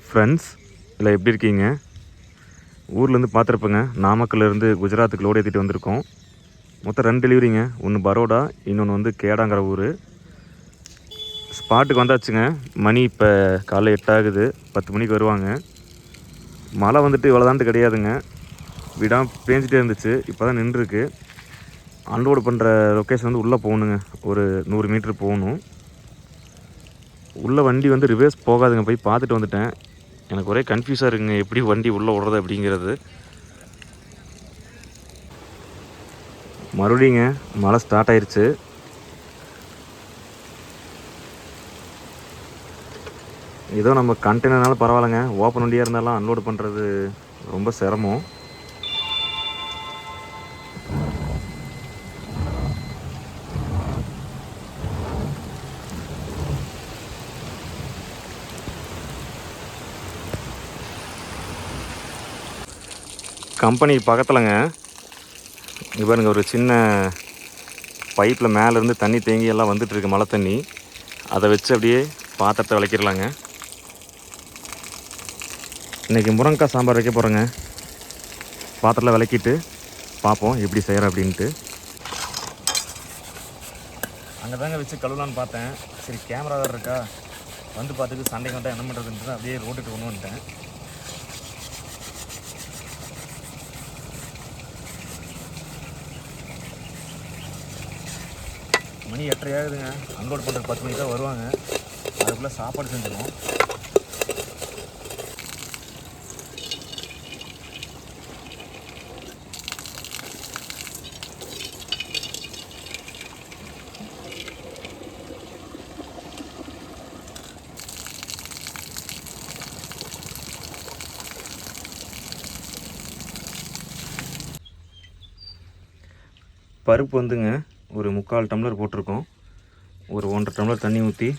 Friends இல்லை எப்படி இருக்கீங்க? ஊர்லேருந்து பார்த்துருப்பேங்க. நாமக்கல்லேருந்து குஜராத்துக்கு லோடு ஏற்றிட்டு வந்திருக்கோம். மொத்தம் 2 டெலிவரிங்க. ஒன்று பரோடா, இன்னொன்று வந்து கேடாங்கிற ஊர். ஸ்பாட்டுக்கு வந்தாச்சுங்க. மணி இப்போ காலைல 8 ஆகுது. 10 மணிக்கு வருவாங்க. மழை வந்துட்டு இவ்வளோதான்ட்டு கிடையாதுங்க. விடாமல் பேஞ்சிட்டே இருந்துச்சு. இப்போ தான் நின்றுருக்கு. அன்லோடு பண்ணுற லொக்கேஷன் வந்து உள்ளே போகணுங்க. ஒரு 100 மீட்ரு போகணும். உள்ளே வண்டி வந்து ரிவர்ஸ் போகாதுங்க. போய் பார்த்துட்டு வந்துட்டேன். எனக்கு ஒரே கன்ஃபியூஸாக இருக்குங்க, எப்படி வண்டி உள்ளே விடுறது அப்படிங்கிறது. மறுபடியுங்க மழை ஸ்டார்ட் ஆயிடுச்சு. ஏதோ நம்ம கண்டெய்னர்னால பரவாயில்லைங்க. ஓப்பன் வண்டியாக இருந்தாலும் அன்லோடு பண்ணுறது ரொம்ப சிரமம். கம்பெனி பக்கத்துலங்க பாருங்க, ஒரு சின்ன பைப்பில் மேலேருந்து தண்ணி தேங்கி எல்லாம் வந்துட்டுருக்கு, மழை தண்ணி. அதை வச்சு அப்படியே பாத்திரத்தை விளக்கிடலாங்க. இன்றைக்கி முருங்கைக்காய் சாம்பார் வைக்க போகிறேங்க. பாத்திரத்தில் விளக்கிட்டு பார்ப்போம் எப்படி செய்கிறேன் அப்படின்ட்டு. அங்கே தாங்க வச்சு கழுவலான்னு பார்த்தேன். சரி, கேமரா வேறு இருக்கா, வந்து பார்த்துட்டு சண்டை கண்டா என்ன பண்ணுறதுன்ட்டு அப்படியே ரோட்டுக்கு கொண்டு வந்துட்டேன். மணி 8:30 ஆகுதுங்க. அன்லோட் பண்ணுறது 10 மணிக்கு தான் வருவாங்க. அதுக்குள்ளே சாப்பாடு செஞ்சிடும். பருப்பு வந்துங்க ஒரு 3/4 டம்ளர் போட்டிருக்கோம். ஒரு 1.5 டம்ளர் தண்ணி ஊற்றி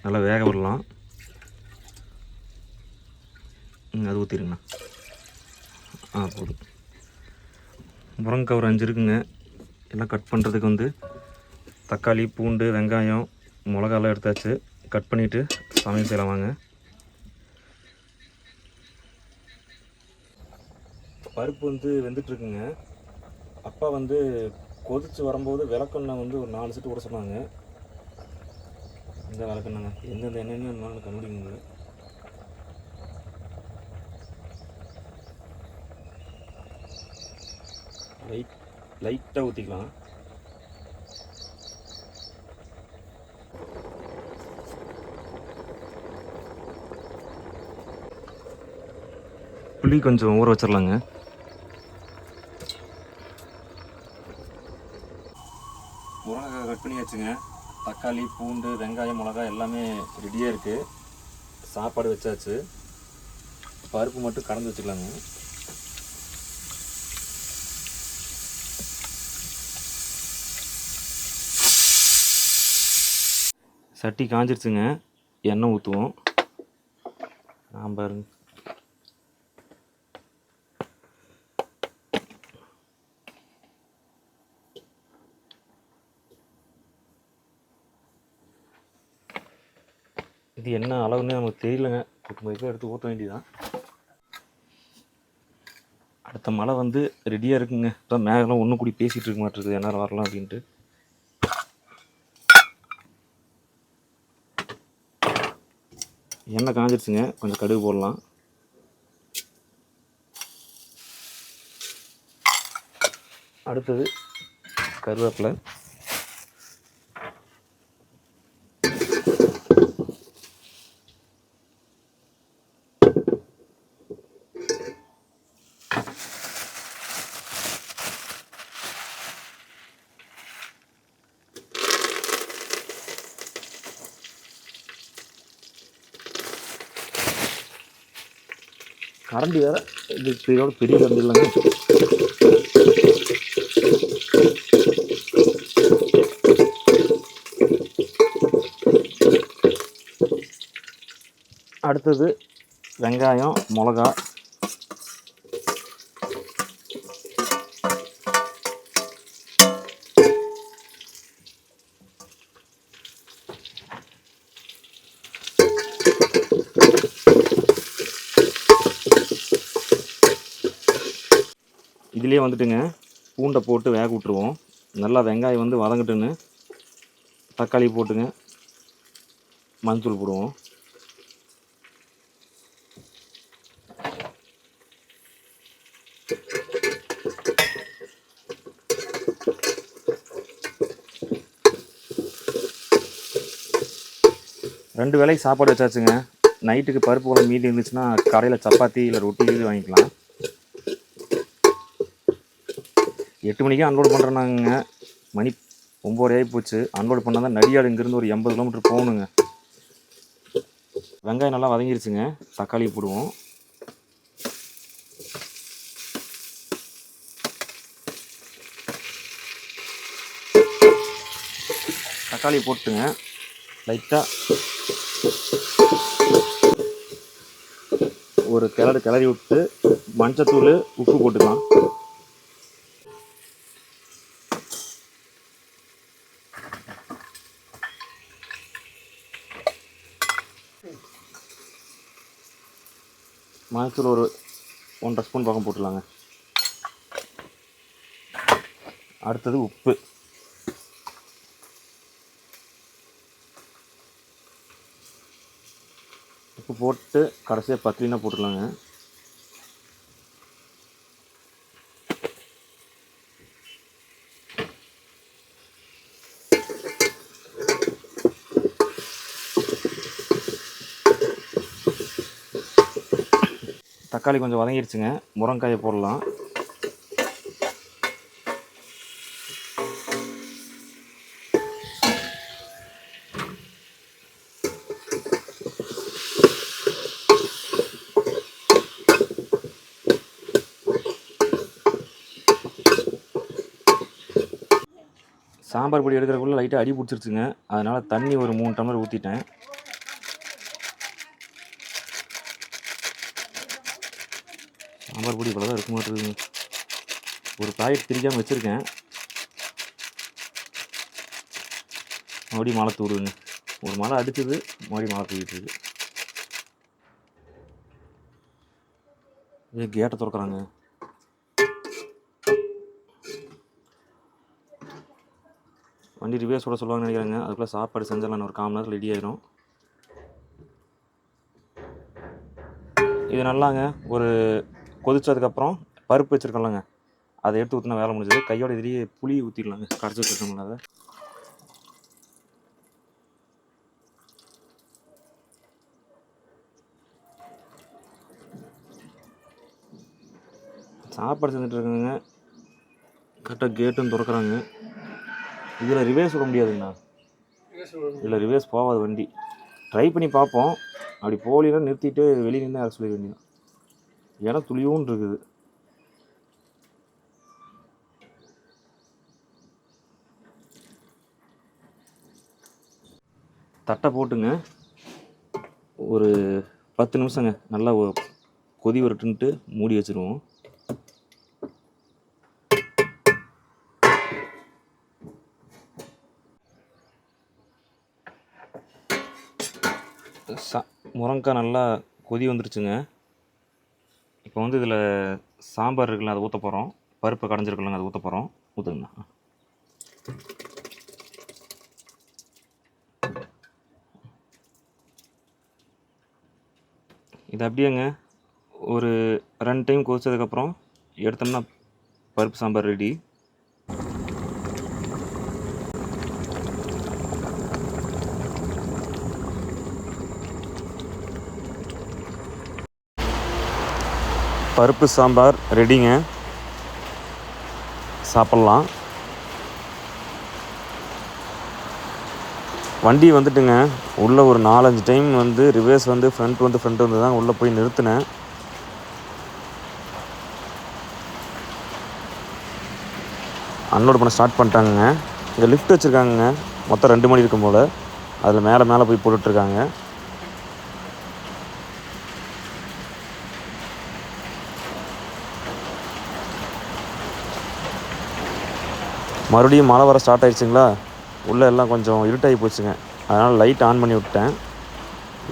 நல்லா வேக விடலாம். அது ஊற்றிடுங்கண்ணா. போதும். முருங்கைக்காய் ஒரு 5 இருக்குங்க. எல்லாம் கட் பண்ணுறதுக்கு வந்து தக்காளி, பூண்டு, வெங்காயம், மிளகாலாம் எடுத்தாச்சு. கட் பண்ணிவிட்டு சமையல் செய்யலாம் வாங்க. பருப்பு வந்து வெந்துட்டுருக்குங்க. அப்பா வந்து கொதித்து வரும்போது விளக்கெண்ணெய் வந்து ஒரு 4 செட்டு கூட சொன்னாங்க. இந்த விளக்கெண்ணங்க எந்தெந்த எண்ணெய்னு கண்டுபிடிங்க. லைட்டாக ஊற்றிக்கலாம். புளி கொஞ்சம் ஊற வச்சிடலாங்க. முருங்கைக்காய் கட் பண்ணியாச்சுங்க. தக்காளி, பூண்டு, வெங்காயம், மிளகாய் எல்லாமே ரெடியாக இருக்குது. சாப்பாடு வச்சாச்சு. பருப்பு மட்டும் கலந்து வச்சுக்கலாங்க. சட்டி காஞ்சிருச்சுங்க. எண்ணெய் ஊற்றுவோம். பாருங்க, இது என்ன அளவுன்னு நமக்கு தெரியலங்க. 50 எடுத்து ஊற்ற வேண்டியதான். அடுத்த மழை வந்து ரெடியாக இருக்குங்க. இப்போ மேகலாம் ஒன்று கூடி பேசிகிட்டு இருக்க மாட்டேங்குது, என்ன வரலாம் அப்படின்ட்டு. எண்ணெய் காஞ்சிருச்சுங்க. கொஞ்சம் கடுகு போடலாம். அடுத்தது கருவேப்பிலை, கரண்டி வேறு இது இதோட பெரிய கரண்டி இல்லைங்க. அடுத்தது வெங்காயம், மிளகா, இதுலேயே வந்துட்டுங்க பூண்டை போட்டு வேக விட்ருவோம். நல்லா வெங்காயம் வந்து வதங்கட்டுன்னு தக்காளி போட்டுங்க மஞ்சள் போடுவோம். ரெண்டு வேளைக்கு சாப்பாடு வச்சாச்சுங்க. நைட்டுக்கு பருப்பு குழம்பு மீதி இருந்துச்சுன்னா கடையில் சப்பாத்தி இல்லை ரொட்டி இது வாங்கிக்கலாம். 8 மணிக்கே அன்லோட் பண்ணுறேன்னாங்க. மணி 9 ஆகி போச்சு. அன்லோட் பண்ணால் தான் நடிகாடு இங்கேருந்து ஒரு 80 கிலோமீட்டர் போகணுங்க. வெங்காயம் நல்லா வதங்கிருச்சுங்க. தக்காளி போடுவோம். தக்காளி போட்டுங்க லைட்டாக ஒரு கிளறி விட்டு மஞ்சத்தூள் உப்பு போட்டுக்கலாம். மஞ்சத்தூள் ஒரு 1.5 ஸ்பூன் பக்கம் போட்டுடலாங்க. அடுத்தது உப்பு. உப்பு போட்டு கடைசியாக பத்திலினா போட்டுடலாங்க. தக்காளி கொஞ்சம் வதங்கிருச்சுங்க. முருங்கைக்காயை போடலாம். சாம்பார் பொடி எடுக்கிறக்குள்ளே லைட்டாக அடி பிடிச்சிருச்சுங்க. அதனால் தண்ணி ஒரு 3 டம்ளர் ஊற்றிட்டேன். சாம்பார் பொடி இவ்வளோ தான் இருக்க மாட்டேங்குது. ஒரு பாக்கெட் பிரிக்காமல் வச்சுருக்கேன். மறுபடியும் மழை தூடுங்க. ஒரு மழை அடிச்சது மறுபடியும் மழை தூக்கிட்டு இருக்கு. இதே கேட்டை திறக்கிறாங்க. வண்டி ரிவேஸ் விட சொல்லுவாங்கன்னு நினைக்கிறாங்க. அதுக்குள்ளே சாப்பாடு செஞ்சிடலாம். ஒரு 1/4 மணி நேரத்தில் ரெடி ஆயிரும். இது நல்லாங்க ஒரு கொதிச்சதுக்கப்புறம் பருப்பு வச்சுருக்கோம்லங்க, அதை எடுத்து ஊற்றினா வேலை முடிஞ்சது. கையோட இதுலேயே புளி ஊற்றிடலாங்க. கரைச்சி வச்சுருக்கோம்ல அதை. சாப்பாடு செஞ்சுட்டு இருக்காங்க. கரெக்டாக கேட்டும் திறக்கிறாங்க. இதில் ரிவேஸ் விட முடியாதுங்கண்ணா. இல்லை ரிவேஸ் போகாது வண்டி. ட்ரை பண்ணி பார்ப்போம். அப்படி போகலினா நிறுத்திட்டு வெளியே நின்று யாரும் சொல்லிட வேண்டியதான். இடம் துளியும் இருக்குது. தட்டை போட்டுங்க ஒரு 10 நிமிஷங்க நல்லா கொதி வரட்டுன்ட்டு மூடி வச்சுருவோம். முருங்கைக்காய் நல்லா கொதி வந்துருச்சுங்க. இப்போ வந்து இதில் சாம்பார் இருக்குல்ல, அதை ஊற்ற போகிறோம். பருப்பு கடைஞ்சிருக்கலங்க, அதை ஊற்ற போகிறோம். ஊற்றுங்கண்ணா. இது அப்படியேங்க ஒரு 2 டைம் கொதிச்சதுக்கப்புறம் எடுத்தோம்னா பருப்பு சாம்பார் ரெடி. பருப்பு சாம்பார் ரெடிங்க. சாப்பிட்லாம். வண்டி வந்துட்டுங்க உள்ளே ஒரு 4-5 டைம் வந்து ரிவேர்ஸ் வந்து ஃப்ரண்ட் வந்து தான் உள்ளே போய் நிறுத்தினேன். அன்லோட் பண்ண ஸ்டார்ட் பண்ணிட்டாங்க. இங்கே லிஃப்ட் வச்சுருக்காங்க. மொத்தம் 2 மணி இருக்கும் போல். அதில் மேலே போய் போட்டுட்ருக்காங்க. மறுபடியும் மழை வர ஸ்டார்ட் ஆகிடுச்சுங்களா. உள்ளே எல்லாம் கொஞ்சம் இருட்டாகி போச்சுங்க. அதனால் லைட் ஆன் பண்ணி விட்டேன்.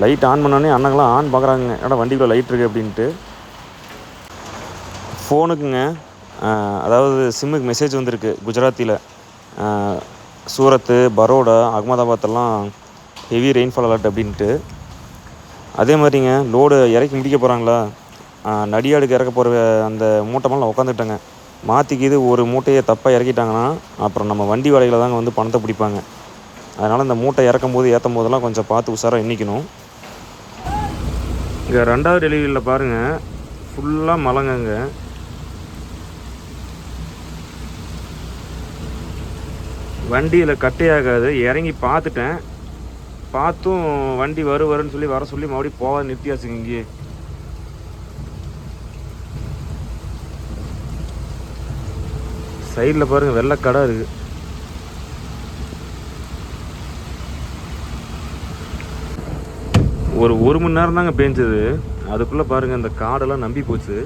லைட் ஆன் பண்ணோடனே அண்ணங்களாம் ஆன் பார்க்குறாங்க. ஏன்னா வண்டிக்குள்ளே லைட் இருக்குது அப்படின்ட்டு. ஃபோனுக்குங்க அதாவது சிம்முக்கு மெசேஜ் வந்திருக்கு குஜராத்தியில். சூரத்து, பரோடா, அகமதாபாத்தெல்லாம் ஹெவி ரெயின்ஃபால் அலர்ட் அப்படின்ட்டு. அதே மாதிரிங்க லோடு இறக்கி முடிக்க போகிறாங்களா, நடிகாடுக்கு இறக்க போகிற அந்த மூட்டைமெல்லாம் உட்காந்துட்டேங்க. மாற்றிக்கிது ஒரு மூட்டையை தப்பாக இறக்கிட்டாங்கன்னா அப்புறம் நம்ம வண்டி வாடகையில் தாங்க வந்து பணத்தை பிடிப்பாங்க. அதனால் இந்த மூட்டை இறக்கும் போது ஏற்றும் போதெல்லாம் கொஞ்சம் பார்த்து உஷாராக எண்ணிக்கணும். இங்கே 2வது டெலிவரியில் பாருங்கள், ஃபுல்லாக மழைங்க. வண்டியில் கட்டையாகாது. இறங்கி பார்த்துட்டேன், பார்த்தும் வண்டி வருன்னு சொல்லி வர சொல்லி மறுபடியும் போகாத நிறுத்தியாச்சுங்க. இங்கேயே சைடில் பாருங்கள் வெள்ளைக்கடை இருக்குது. ஒரு மணி நேரம் தாங்க பேஞ்சது, அதுக்குள்ளே பாருங்கள் இந்த காடெல்லாம் நம்பி போச்சு.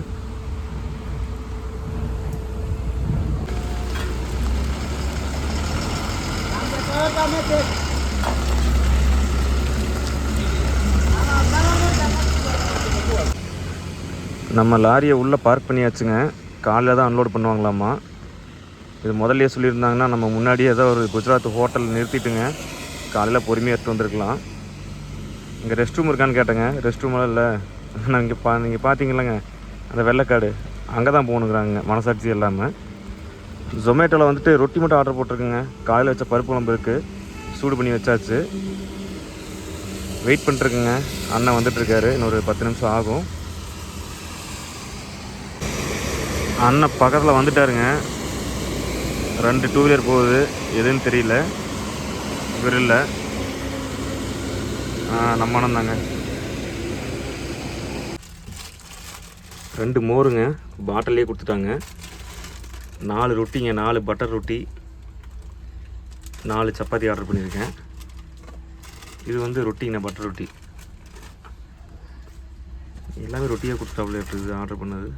நம்ம லாரியை உள்ளே பார்க் பண்ணியாச்சுங்க. காலையில் தான் அன்லோட் பண்ணுவாங்களாமா. இது முதல்லையே சொல்லியிருந்தாங்கன்னா நம்ம முன்னாடியே ஏதோ ஒரு குஜராத் ஹோட்டல் நிறுத்திட்டுங்க காலையில் பொறுமையாக எடுத்து வந்திருக்கலாம். இங்கே ரெஸ்ட் ரூம் இருக்கான்னு கேட்டேங்க. ரெஸ்ட் ரூமெல்லாம் இல்லை. நான் நீங்கள் பார்த்தீங்களேங்க அந்த வெள்ளைக்காடு, அங்கே தான் போகணுங்கிறாங்க மனசாட்சி இல்லாமல். ஜொமேட்டோவில் வந்துட்டு ரொட்டி மட்டும் ஆர்டர் போட்டிருக்குங்க. காலையில் வச்ச பருப்பு குழம்பு இருக்குது, சூடு பண்ணி வச்சாச்சு. வெயிட் பண்ணிட்டுருக்குங்க. அண்ணன் வந்துட்டுருக்காரு, இன்னொரு 10 நிமிஷம் ஆகும். அண்ணன் பக்கத்தில் வந்துட்டாருங்க. 2 டூ வீலர் போகுது, எதுன்னு தெரியல. இவர் இல்லை, நம்ம அண்ணன் தாங்க. 2 மோருங்க பாட்டிலே கொடுத்துட்டாங்க. 4 ரொட்டிங்க, 4 பட்டர் ரொட்டி, 4 சப்பாத்தி ஆர்டர் பண்ணியிருக்கேன். இது வந்து ரொட்டிங்கண்ணா, பட்டர் ரொட்டி. எல்லாமே ரொட்டியாக கொடுத்துட்டாப்புல இருக்குது ஆர்டர் பண்ணது.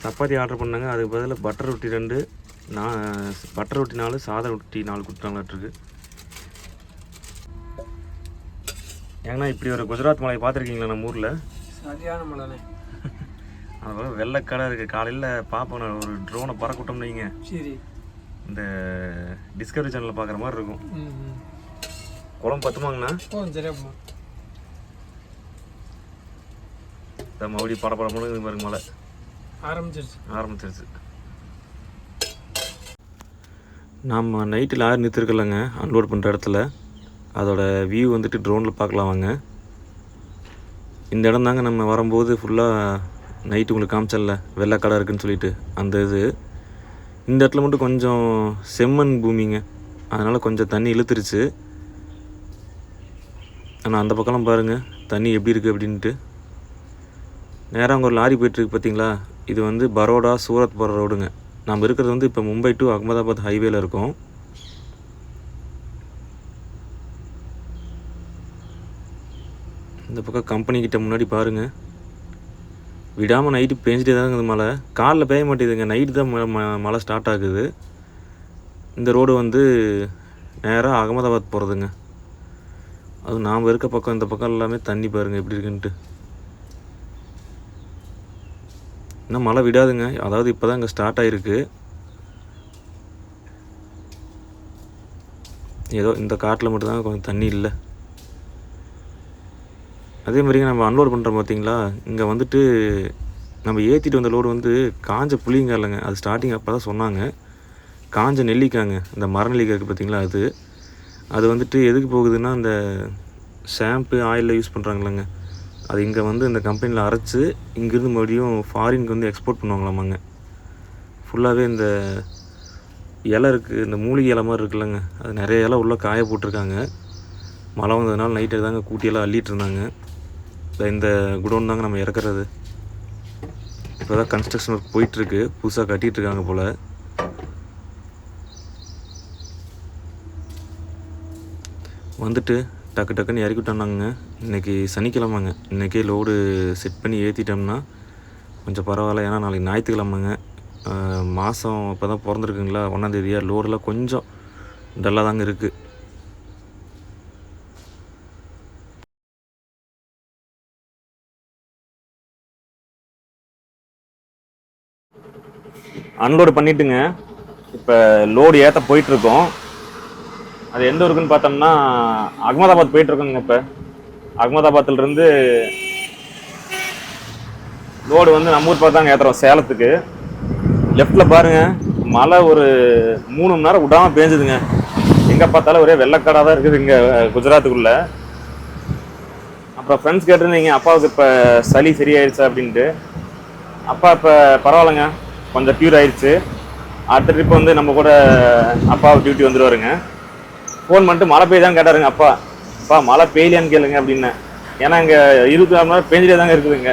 சப்பாத்தி ஆர்டர் பண்ணாங்க, அதுக்கு பதில் பட்டர் ரொட்டி 2, பட்டர் ரொட்டி 4, சாதா ரொட்டி 4 கொடுத்துட்டாங்களாட்ருக்கு. ஏங்கன்னா இப்படி ஒரு குஜராத் மலையை பார்த்துருக்கீங்களா நம்ம ஊரில்? சரியான மலை. அதனால் வெள்ளைக்கடை இருக்குது. காலையில் பார்ப்போம், நான் ஒரு ட்ரோனை பறக்கட்டோம்னு வைங்க, சரி, இந்த டிஸ்கவரி சேனலில் பார்க்குற மாதிரி இருக்கும். குளம் பத்துமாங்கண்ணா? சரியாப்பா. மறுபடியும் படப்படமுன்னு இது பாருங்க, மலை ஆரம்பிச்சிருச்சு. நாம் நைட்டு லாரி நிறுத்திருக்கலங்க அன்லோட் பண்ணுற இடத்துல. அதோட வியூ வந்துட்டு ட்ரோனில் பார்க்கலாம் வாங்க. இந்த இடம் தாங்க நம்ம வரும்போது ஃபுல்லாக நைட்டு உங்களுக்கு காமிச்சல வெள்ளைக்கடை இருக்குதுன்னு சொல்லிட்டு, அந்த இது. இந்த இடத்துல மட்டும் கொஞ்சம் செம்மண் பூமிங்க, அதனால் கொஞ்சம் தண்ணி இழுத்துருச்சு. ஆனால் அந்த பக்கம்லாம் பாருங்கள் தண்ணி எப்படி இருக்குது அப்படின்ட்டு. நேராக அங்கே ஒரு லாரி போய்ட்டுருக்கு பார்த்தீங்களா, இது வந்து பரோடா சூரத் போகிற ரோடுங்க. நம்ம இருக்கிறது வந்து இப்போ மும்பை டு அகமதாபாத் ஹைவேல இருக்கோம். இந்த பக்கம் கம்பெனிக்கிட்ட முன்னாடி பாருங்கள், விடாமல் நைட்டு பேஞ்சிட்டே தாங்க இந்த மழை. காலைல பெய்ய மாட்டேதுங்க, நைட்டு தான் மழை ஸ்டார்ட் ஆகுது. இந்த ரோடு வந்து நேராக அகமதாபாத் போகிறதுங்க. அதுவும் நாம் இருக்க பக்கம், இந்த பக்கம் எல்லாமே தண்ணி பாருங்கள் எப்படி இருக்குன்ட்டு. இன்னும் மழை விடாதுங்க, அதாவது இப்போ தான் இங்கே ஸ்டார்ட் ஆகிருக்கு. ஏதோ இந்த காட்டில் மட்டும்தாங்க கொஞ்சம் தண்ணி இல்லை. அதே மாதிரிங்க நம்ம அன்லோட் பண்ணுறோம் பார்த்தீங்களா, இங்கே வந்துட்டு நம்ம ஏற்றிட்டு வந்த லோடு வந்து காஞ்ச புளிங்க இல்லைங்க, அது ஸ்டார்டிங் அப்போ தான் சொன்னாங்க. காஞ்ச நெல்லிக்காங்க, இந்த மர நெல்லிக்காய் இருக்குது பார்த்தீங்களா, அது வந்துட்டு எதுக்கு போகுதுன்னா, இந்த ஷாம்பு ஆயிலில் யூஸ் பண்ணுறாங்களேங்க, அது இங்கே வந்து இந்த கம்பெனியில் அரைச்சி இங்கேருந்து மறுபடியும் ஃபாரினுக்கு வந்து எக்ஸ்போர்ட் பண்ணுவாங்களாமாங்க. ஃபுல்லாகவே இந்த இலை இருக்குது, இந்த மூலிகை இலை மாதிரி இருக்குல்லங்க, அது நிறைய இலை உள்ளே காய போட்டிருக்காங்க. மழை வந்ததுனால நைட்டு தாங்க கூட்டியெல்லாம் அள்ளிட்டு இருந்தாங்க. இந்த குடோன் தாங்க நம்ம இறக்குறது. இப்போ தான் கன்ஸ்ட்ரக்ஷன் ஒர்க் போயிட்டுருக்கு, புதுசாக கட்டிகிட்ருக்காங்க போல். வந்துட்டு டக்கு டக்குன்னு இறக்கி விட்டோம்னாங்க. இன்றைக்கி சனிக்கிழமைங்க, இன்றைக்கே லோடு செட் பண்ணி ஏற்றிட்டோம்னா கொஞ்சம் பரவாயில்ல. ஏன்னா நாளைக்கு ஞாயிற்றுக்கிழமைங்க, மாதம் இப்போ தான் பிறந்திருக்குங்களா, 1ஆம் தேதியாக. லோடெல்லாம் கொஞ்சம் டல்லாக தாங்க இருக்குது. அன்லோடு பண்ணிட்டுங்க. இப்போ லோடு ஏற்ற போயிட்டுருக்கோம். அது எந்த ஊருக்குன்னு பார்த்தோம்னா அகமதாபாத் போயிட்டுருக்கோங்க. இப்போ அகமதாபாத்லேருந்து லோடு வந்து நம்ம ஊர் பார்த்தாங்க ஏற்றுறோம் சேலத்துக்கு. லெஃப்டில் பாருங்கள், மழை ஒரு 3 மணி நேரம் விடாமல் பேஞ்சுதுங்க. எங்கே பார்த்தாலும் ஒரே வெள்ளக்காடாக தான் இருக்குது இங்கே குஜராத்துக்குள்ளே. அப்புறம் ஃப்ரெண்ட்ஸ் கேட்டிருந்தீங்க அப்பாவுக்கு இப்போ சளி சரியாயிடுச்சா அப்படின்ட்டு. அப்பா இப்போ பரவாயில்லைங்க, கொஞ்சம் க்யூர் ஆயிடுச்சு. அடுத்த ட்ரிப் வந்து நம்ம கூட அப்பாவை டியூட்டி வந்துடுவாருங்க. ஃபோன் பண்ணிட்டு மழை பெய்யுதான்னு கேட்டாருங்க அப்பா. அப்பா மழை பெய்யலையான்னு கேளுங்க அப்படின்னு. ஏன்னா இங்கே 24 மணி நேரம் பேஞ்சிட்டே தாங்க இருக்குதுங்க.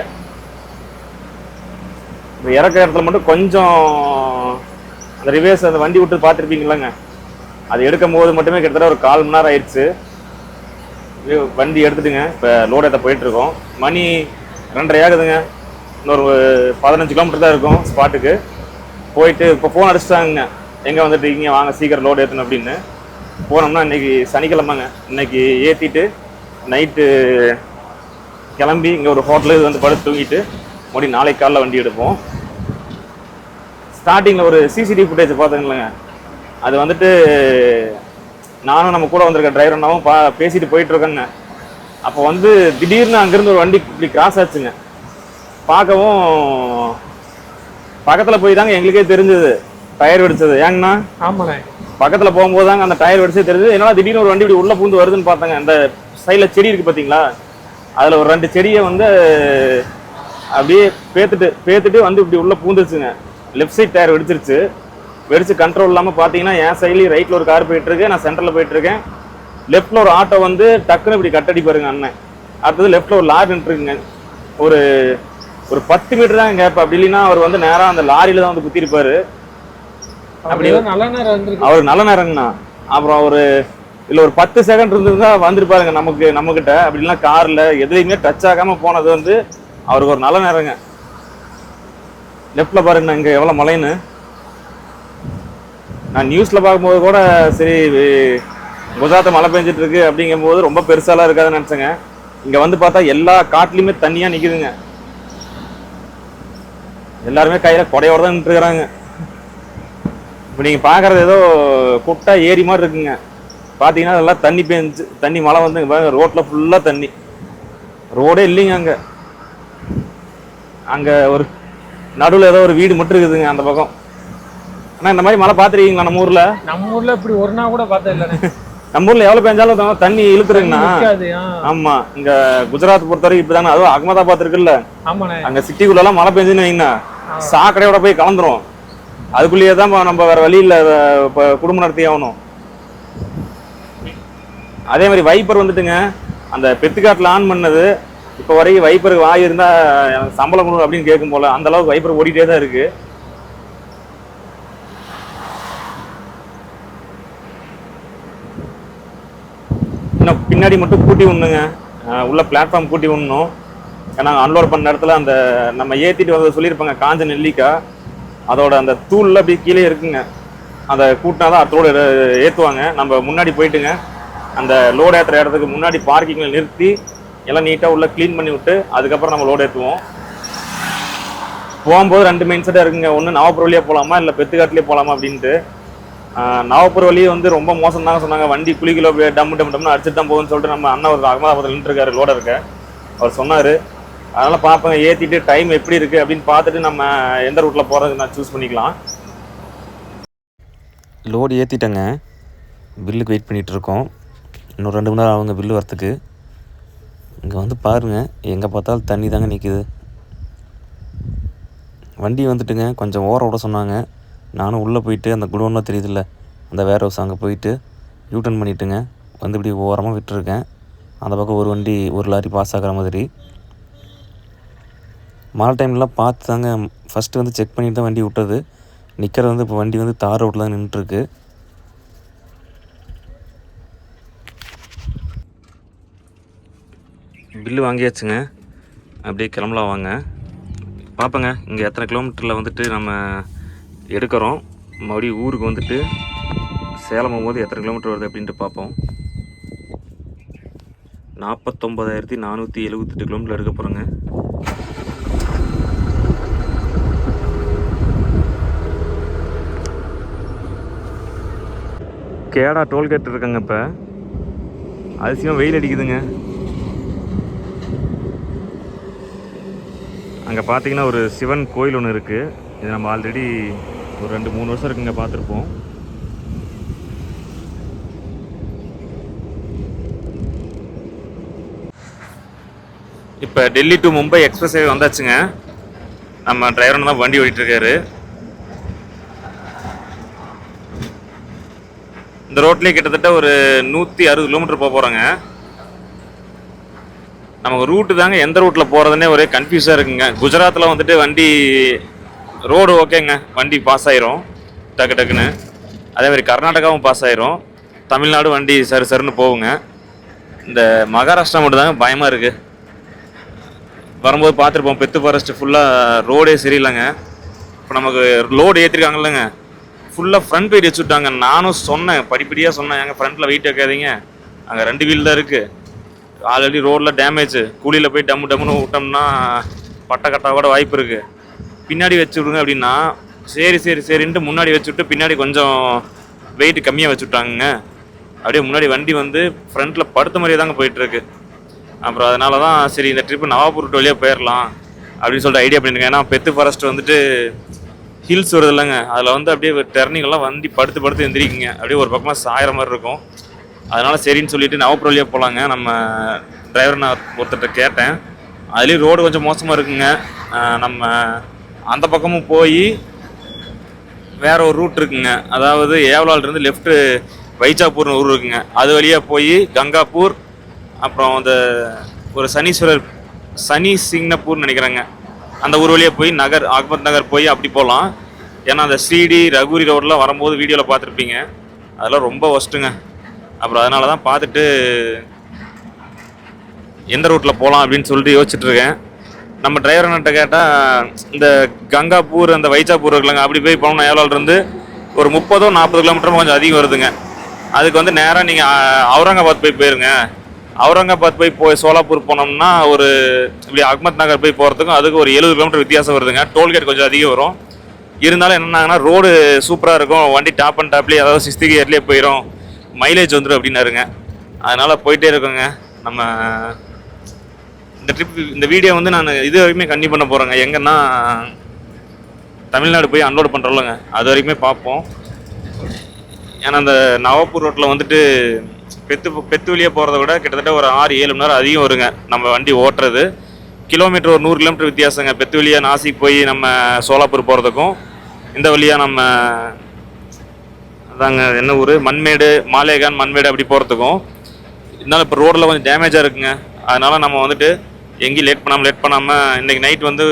இந்த இறக்க இடத்துல மட்டும் கொஞ்சம் அந்த ரிவேர்ஸ் அந்த வண்டி விட்டு பார்த்துருப்பீங்களாங்க, அது எடுக்கும் போது மட்டுமே கிட்டத்தட்ட ஒரு 1/4 மணி நேரம் ஆயிடுச்சு. வண்டி எடுத்துட்டுங்க இப்போ லோடு ஏற்ற போயிட்டுருக்கோம். மணி 2:30 ஆகுதுங்க. இன்னொரு 15 கிலோமீட்டர் தான் இருக்கும் ஸ்பாட்டுக்கு. போயிட்டு இப்போ ஃபோன் அடிச்சிட்டாங்க, எங்கே வந்துட்டு இருக்கீங்க, வாங்க சீக்கிரம் லோடு ஏற்றணும் அப்படின்னு. போனோம்னா இன்றைக்கி சனிக்கிழமைங்க. இன்றைக்கி ஏற்றிட்டு நைட்டு கிளம்பி இங்கே ஒரு ஹோட்டலுக்கு வந்து படுத்து தூங்கிட்டு நாளைக்கு காலைல வண்டி எடுப்போம். ஸ்டார்டிங்கில் ஒரு சிசிடிவி ஃபுட்டேஜ் பார்த்துங்களேங்க, அது வந்துட்டு நானும் நம்ம கூட வந்திருக்க டிரைவர்னாவும் பேசிட்டு போயிட்டுருக்கேங்க. அப்போ வந்து திடீர்னு அங்கேருந்து ஒரு வண்டி இப்படி கிராஸ் ஆச்சுங்க. பார்க்கவும் பக்கத்தில் போய் தாங்க எங்களுக்கே தெரிஞ்சது டயர் வெடிச்சது. ஏங்கண்ணா? ஆமாண்ணே. பக்கத்தில் போகும்போது தாங்க அந்த டயர் வெடிச்சே தெரிஞ்சது. என்னால் திடீர்னு ஒரு வண்டி இப்படி உள்ளே பூந்து வருதுன்னு பார்த்தாங்க. அந்த சைடில் செடி இருக்குது பார்த்தீங்களா, அதில் ஒரு 2 செடியை வந்து அப்படியே பேத்துட்டு வந்து இப்படி உள்ளே பூந்துருச்சுங்க. லெஃப்ட் சைட் டயர் வெடிச்சிருச்சு. வெடிச்சு கண்ட்ரோல் இல்லாமல் பார்த்தீங்கன்னா என் சைட்லேயும் ரைட்டில் ஒரு கார் போயிட்டுருக்கு, நான் சென்டரில் போயிட்டுருக்கேன். லெஃப்ட்டில் ஒரு ஆட்டோ வந்து டக்குன்னு இப்படி கட்டடி பாருங்க அண்ணன். அடுத்தது லெஃப்ட்டில் ஒரு லாரி நின்றுருக்குங்க. ஒரு 10 மீட்டர் தான் கேப். அப்படி இல்லைன்னா அவர் வந்து நேராக அந்த லாரியில தான் வந்து குத்திருப்பாரு. அப்படி நல்ல நேரம் வந்துருக்கு. அவர் நல்ல நேரங்கண்ணா. அப்புறம் ஒரு 10 செகண்ட் இருந்திருந்தா வந்துருப்பாருங்க நம்மகிட்ட. அப்படி இல்லைன்னா காரில் எதுலையுமே டச் ஆகாமல் போனது வந்து அவருக்கு ஒரு நல்ல நேரங்க. லெஃப்டில் பாருங்கண்ணா இங்கே எவ்வளோ மழைன்னு. நான் நியூஸில் பார்க்கும்போது கூட சரி குஜராத்தில் மழை பெஞ்சிட்டு இருக்கு அப்படிங்கும்போது ரொம்ப பெருசாலாம் இருக்காதுன்னு நினச்சேங்க. இங்கே வந்து பார்த்தா எல்லா காட்டுலையுமே தண்ணியாக நிற்குதுங்க. எல்லாருமே கையில் கொடையோட தான் நின்றுக்கிறாங்க. இப்போ நீங்கள் பார்க்குறது ஏதோ குட்டா ஏரி மாதிரி இருக்குங்க. பார்த்தீங்கன்னா அதெல்லாம் தண்ணி பெஞ்சு தண்ணி மழை வந்து ரோட்டில் ஃபுல்லாக தண்ணி. ரோடே இல்லைங்க. அங்கே ஒரு நடுவில் ஏதோ ஒரு வீடு மட்டும் இருக்குதுங்க அந்த பக்கம். ஆனால் இந்த மாதிரி மழை பார்த்துருக்கீங்களா நம்ம ஊரில்? நம்ம ஊரில் இப்படி ஒரு நாள் கூட பார்த்தா இல்லைண்ணே. நம்ம ஊரில் எவ்வளோ பெஞ்சாலும் தண்ணி இழுத்துருங்கண்ணா. ஆமாம், இங்கே குஜராத் பொறுத்த வரைக்கும் இப்படி தானே. அதுவும் அகமதாபாத் இருக்குல்ல, ஆமாண்ணே, அங்கே சிட்டிக்குள்ளெல்லாம் மழை பெஞ்சுன்னு வைங்கண்ணா சாக்கடையோட போய் கலந்துரும். அதுக்குள்ளேயே தான் நம்ம வேற வழியில் இப்போ குடும்பம் நடத்தி ஆகணும். அதே மாதிரி வைப்பர் வந்துட்டுங்க, அந்த பெத்துக்காட்டில் ஆன் பண்ணது இப்போ வரைக்கும் வைப்பருக்கு வாய் இருந்தால் எனக்கு சம்பளம் கொடுங்க அப்படின்னு கேட்கும் போல அந்த அளவுக்கு வைப்பர் ஓடிட்டே தான் இருக்கு. இன்னும் பின்னாடி மட்டும் கூட்டி விடணுங்க, உள்ள பிளாட்ஃபார்ம் கூட்டி விடணும். ஏன்னா அன்லோட் பண்ண இடத்துல அந்த நம்ம ஏற்றிட்டு வந்து சொல்லியிருப்பாங்க காஞ்ச நெல்லிக்காய், அதோட அந்த தூள்ல அப்படி கீழே இருக்குங்க. அதை கூட்டினா தான் அதோட ஏற்றுவாங்க. நம்ம முன்னாடி போயிட்டுங்க அந்த லோடு ஏற்றுற இடத்துக்கு முன்னாடி பார்க்கிங்கில் நிறுத்தி எல்லாம் நீட்டாக உள்ள க்ளீன் பண்ணி விட்டு அதுக்கப்புறம் நம்ம லோடு ஏற்றுவோம். போகும்போது 2 மைண்ட் செட்டாக இருக்குங்க. ஒன்று நவப்பூர் வழியாக போகலாமா இல்லை பெத்துக்காட்டிலே போகலாமா அப்படின்ட்டு. நவப்பூர் வழியே வந்து ரொம்ப மோசம் தாங்க சொன்னாங்க. வண்டி குளிக்கிலோ டம்னு அடிச்சுட்டு தான் போகுதுன்னு சொல்லிட்டு நம்ம அண்ணன் ஒரு அகமதாபாத்தில் நின்றுருக்காரு லோட இருக்க. அவர் சொன்னார். அதனால் பார்ப்பேங்க ஏற்றிட்டு டைம் எப்படி இருக்குது அப்படின்னு பார்த்துட்டு நம்ம எந்த ரூட்டில் போகிறதுக்கு நான் சூஸ் பண்ணிக்கலாம். லோடு ஏற்றிட்டேங்க, பில்லுக்கு வெயிட் பண்ணிகிட்ருக்கோம். இன்னும் 2 மணி நேரம் ஆகுங்க பில்லு வரத்துக்கு. இங்கே வந்து பாருங்கள், எங்கே பார்த்தாலும் தண்ணி தாங்க நிற்கிது. வண்டி வந்துட்டுங்க கொஞ்சம் ஓரம் விட சொன்னாங்க. நானும் உள்ளே போயிட்டு அந்த குடோன்லாம் தெரியுதுல்ல அந்த வேர் ஹவுஸ் அங்கே போயிட்டு யூட்டர்ன் பண்ணிவிட்டுங்க வந்து இப்படி ஓரமாக விட்டுருக்கேன். அந்த பக்கம் ஒரு வண்டி ஒரு லாரி பாஸ் ஆகிற மாதிரி. மழை டைம்லாம் பார்த்து தாங்க ஃபஸ்ட்டு வந்து செக் பண்ணிட்டு தான் வண்டி விட்டது. நிற்கிறது வந்து இப்போ வண்டி வந்து தார் ரோட்டில் தான் நின்றுட்டுருக்கு. பில்லு வாங்கியாச்சுங்க, அப்படியே கிளம்பலாம் வாங்க. பார்ப்போங்க இங்கே எத்தனை கிலோமீட்டரில் வந்துட்டு நம்ம எடுக்கிறோம். மறுபடியும் ஊருக்கு வந்துட்டு சேலம் போகும்போது எத்தனை கிலோமீட்டர் வருது அப்படின்ட்டு பார்ப்போம். 49,478 கிலோமீட்டர் எடுக்க போகிறோங்க. கேடா டோல்கேட் இருக்காங்க. இப்போ அதிசயம் வெயில் அடிக்குதுங்க. அங்கே பார்த்தீங்கன்னா ஒரு சிவன் கோயில் ஒன்று இருக்குது. இது நம்ம ஆல்ரெடி ஒரு 2-3 வருஷம் இருக்குங்க பார்த்துருப்போம். இப்போ Delhi to Mumbai express highway வந்தாச்சுங்க. நம்ம டிரைவர் தான் வண்டி ஓடிட்டுருக்காரு. இந்த ரோட்லேயே கிட்டத்தட்ட ஒரு 160 கிலோமீட்டர் போக போகிறோங்க. நமக்கு ரூட்டு தாங்க எந்த ரூட்டில் போகிறதுனே ஒரே கன்ஃபியூஸாக இருக்குங்க. குஜராத்தில் வந்துட்டு வண்டி ரோடு ஓகேங்க, வண்டி பாஸ் ஆயிரும் டக்கு டக்குன்னு. அதேமாதிரி கர்நாடகாவும் பாஸ் ஆயிரும். தமிழ்நாடு வண்டி சருன்னு போகுங்க. இந்த மகாராஷ்டிரா மட்டும் தாங்க பயமாக இருக்குது. வரும்போது பார்த்துருப்போம், பெத்து ஃபாரஸ்ட் ஃபுல்லாக ரோடே சரியில்லைங்க. இப்போ நமக்கு லோடு ஏற்றிருக்காங்கல்லங்க, ஃபுல்லாக ஃப்ரண்ட் வெயிட் வச்சு விட்டாங்க. நானும் சொன்னேன், படிப்படியாக சொன்னேன், எங்கள் ஃப்ரண்ட்டில் வெயிட் வைக்காதீங்க, அங்கே 2 வீல் தான் இருக்குது, ஆல்ரெடி ரோடில் டேமேஜ், கூலியில் போய் டம்முன்னு விட்டோம்னா பட்டை கட்டாவோட வாய்ப்பு இருக்குது, பின்னாடி வச்சு விடுங்க அப்படின்னா சரின்ட்டு முன்னாடி வச்சு விட்டு பின்னாடி கொஞ்சம் வெயிட் கம்மியாக வச்சு விட்டாங்க. அப்படியே முன்னாடி வண்டி வந்து ஃப்ரண்ட்டில் படுத்த மாதிரியே தாங்க போயிட்டுருக்கு. அப்புறம் அதனால தான் சரி இந்த ட்ரிப்பு நவாப்பூர் ரூட் வழியாக போயிடலாம் அப்படின்னு சொல்லிட்டு ஐடியா பண்ணியிருக்கேன். ஏன்னா பெத்து ஃபாரஸ்ட் வந்துட்டு ஹில்ஸ் வருது இல்லைங்க, அதில் வந்து அப்படியே டர்னிங்கெல்லாம் வண்டி படுத்து எந்திரிக்குங்க, அப்படியே ஒரு பக்கமாக சாயிற மாதிரி இருக்கும். அதனால் சரின்னு சொல்லிட்டு நவாப்பூர் வழியாக போகலாங்க. நம்ம டிரைவர் நான் ஒருத்தர்கிட்ட கேட்டேன், அதுலேயும் ரோடு கொஞ்சம் மோசமாக இருக்குங்க. நம்ம அந்த பக்கமும் போய் வேற ஒரு ரூட் இருக்குங்க, அதாவது ஏவலால்லேருந்து லெஃப்ட்டு வைஜாப்பூர்னு ஊர் இருக்குங்க, அது வழியாக போய் கங்காப்பூர், அப்புறம் அந்த ஒரு சனி சிங்னப்பூர்னு நினைக்கிறேங்க, அந்த ஊர் வழியாக போய் அகமத் நகர் போய் அப்படி போகலாம். ஏன்னா அந்த ஸ்ரீடி ரகுரி ரோடெலாம் வரும்போது வீடியோவில் பார்த்துருப்பீங்க, அதெல்லாம் ரொம்ப ஒஸ்ட்டுங்க. அப்புறம் அதனால தான் பார்த்துட்டு எந்த ரூட்டில் போகலாம் அப்படின்னு சொல்லிட்டு யோசிச்சுட்ருக்கேன். நம்ம டிரைவர்கிட்ட கேட்டால் இந்த கங்காப்பூர் அந்த வைஜாப்பூர் இருக்குல்லங்க, அப்படி போய் போனோம்னா ஏவலால்லேருந்து ஒரு 30-40 கிலோமீட்டரும் கொஞ்சம் அதிகம் வருதுங்க. அதுக்கு வந்து நேராக நீங்கள் அவுரங்காபாத் போயிருங்க. அவுரங்காபாத் போய் சோலாப்பூர் போனோம்னா ஒரு இப்படி அகமத் நகர் போய் போகிறதுக்கும் அதுக்கு ஒரு 70 கிலோமீட்டர் வித்தியாசம் வருதுங்க. டோல்கேட் கொஞ்சம் அதிகம் வரும். இருந்தாலும் என்னன்னாங்கன்னா ரோடு சூப்பராக இருக்கும், வண்டி டாப் அண்ட் டாப்லேயே, அதாவது 6th கியர்லேயே போயிடும், மைலேஜ் வந்துடும் அப்படின்னாருங்க. அதனால் போயிட்டே இருக்கோங்க. நம்ம இந்த வீடியோ வந்து நான் இது வரைக்குமே கண்டினியூ பண்ண போகிறேங்க. எங்கன்னா தமிழ்நாடு போய் அன்லோட் பண்ணுறோம்லங்க, அது வரைக்குமே பார்ப்போம். ஏன்னா அந்த நவாப்பூர் ரோட்டில் வந்துட்டு பெத்து வழியாக போகிறத விட கிட்டத்தட்ட ஒரு 6-7 மணி நேரம் அதிகம் வருங்க நம்ம வண்டி ஓட்டுறது. கிலோமீட்டர் ஒரு 100 கிலோமீட்டர் வித்தியாசங்க. பெத்து வழியாக நாசிக் போய் நம்ம சோலாப்பூர் போகிறதுக்கும், இந்த வழியாக நம்ம அதாங்க என்ன ஊர் மண்மேடு, மாலேகான் மண்மேடு அப்படி போகிறதுக்கும். இருந்தாலும் இப்போ ரோடில் கொஞ்சம் டேமேஜாக இருக்குங்க. அதனால் நம்ம வந்துட்டு எங்கேயும் லேட் பண்ணாமல் இன்றைக்கி நைட் வந்து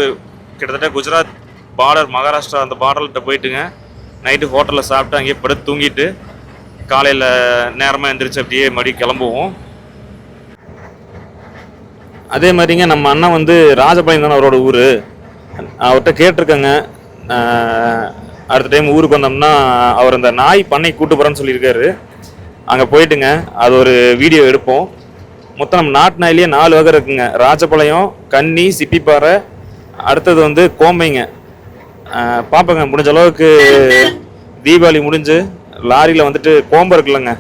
கிட்டத்தட்ட குஜராத் பார்டர், மகாராஷ்டிரா அந்த பார்டர்கிட்ட போயிட்டுங்க நைட்டு ஹோட்டலில் சாப்பிட்டு அங்கேயே படுத்து தூங்கிட்டு காலையில் நேரமாக எழுந்திரிச்சு அப்படியே மறுபடியும் கிளம்புவோம். அதே மாதிரிங்க நம்ம அண்ணன் வந்து ராஜபாளையம் தானே அவரோட ஊர், அவர்கிட்ட கேட்டிருக்கேங்க. அடுத்த டைம் ஊருக்கு வந்தோம்னா அவர் அந்த நாய் பண்ணை கூட்டு போகிறேன்னு சொல்லியிருக்காரு. அங்கே போயிட்டுங்க அது ஒரு வீடியோ எடுப்போம். மொத்தம் நம்ம நாட்டு நாயிலேயே 4 வகை இருக்குங்க. ராஜபாளையம், கன்னி, சிப்பிப்பாறை, அடுத்தது வந்து கோம்பைங்க. பார்ப்பேங்க முடிஞ்ச அளவுக்கு தீபாவளி முடிஞ்சு லாரியில் வந்துட்டு கோம்பை இருக்குல்லங்க,